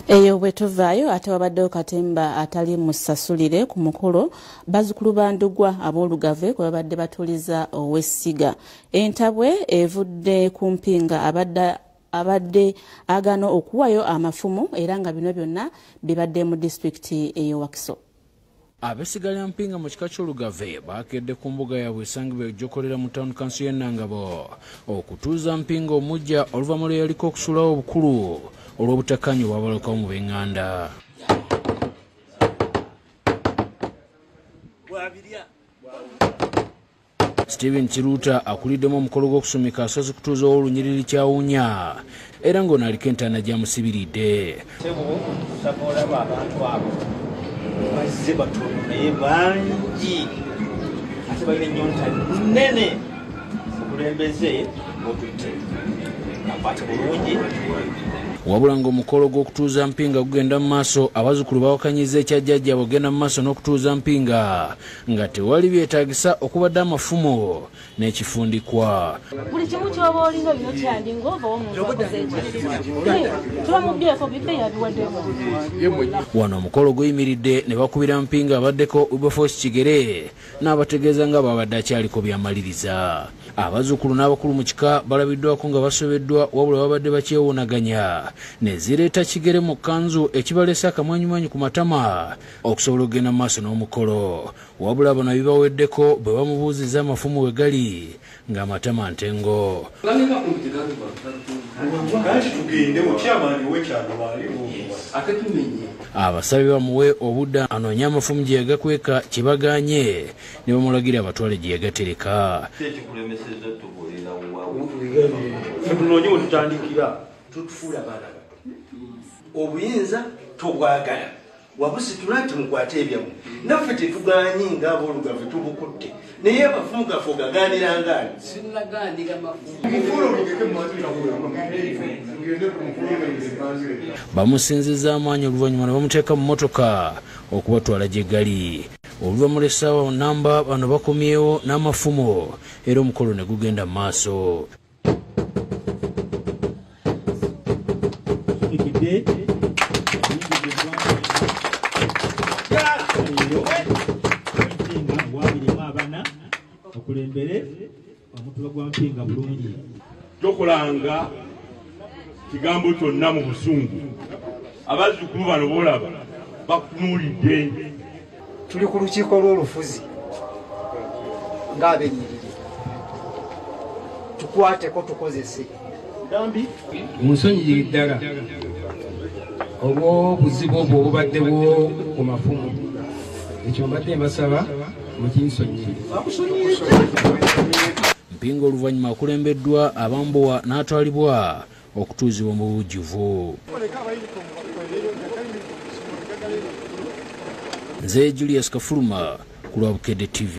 Eyo bwetuvaayo ate wabaddewo katemba atali musasulire ku mukolo bazzukulu ba Ndugwa ab'Olugave kwe babadde batuliza ow'Essiga. Entabwe evudde ku mpinga abadde agano okuwayo amafumu era nga bino byonna bibadde mu disitulikiti ey'e Wakiso. Ab'Essiga lya mpinga mu kika ky'Olugave bakedde ku mbuga yaabwe esangibwa ejjokolera mu town council y'e Nangabo okutuuza mpinga Omuggya oluvannyuma lwe yaliko okusulawo obukulu olw'obutakkaanya obwabalekawo mu b'eŋŋanda. Stephen Kiruta akuliddemu omukolo gw'okusumika asozi kutuuza olunyiriri kyawunya era ng'ono aliko entaana gyamusibiridde. Wabula ng'omukolo gw'okutuuza mpinga gugenda mu maaso, abazzukulu bawakanyiza ekyajjajja bogenda mu maaso n'okutuuza mpinga nga tewali byetaagisa okubadde amafumu n'ekifundikwa. Buli kimu ky'oba olina bino kyandinga oba omuntu akoze tubamubbyeko bibbe yabiwaddemu. Wano omukolo guyimiridde ne bakubira mpinga abaddeko Wilberforce Kigere n'abategeeza nga babadde akyaliko byamaliriza. Abazzukulu n'abakulu mu kika balabiddwako nga basobeddwa wabula babadde bakyewunaganya ne zireeta Kigere mu kkanzu ekibaleese akamwanyumwanyu ku matama okusobola okugenda mu maaso n'omukolo. Wabula bano bibaweddeko bwe bamubuuziza amafumu we gali ng'amatama ntengo. Abasabye bamuwe obudda anoonye amafumu gye yagakweka kye bagaanye ne bamulagira abatwale gye yagatereka. Tunoonye we tutandikira tutufuula abaana bato. Obuyinza tobwagala wabusitula nti mukwate ebyamu naffe tetugaanye ng'ab'Olugave tubukutte naye amafumu gaffe ogagaanirangani. Bamusinziza amaanyi oluvannyuma ne bamuteeka mu mmotoka okubatwala gye gali. Oluvannyuma essaawa namba bano bakomyewo n'amafumu era omukolo ne gugenda mu maaso. Tokolanga kigambo kyonna mu busungu. Abazzukulu bano boolaba bakunuulidde. Tuli ku lukiiko lw'olufuzi ng'abennyiriri tukwateko tukozese munsonyiye ddala olw'obuzibu obwo obubaddewo ku mafumu. Ekyo mbadde mbasaba mukinsonyiye. Mpinga oluvannyuma akulembeddwa abambowa n'atwalibwa okutuuzibwa mu bujjuvu. Nze Julius Kafuluma ku lwa Bukedde TV.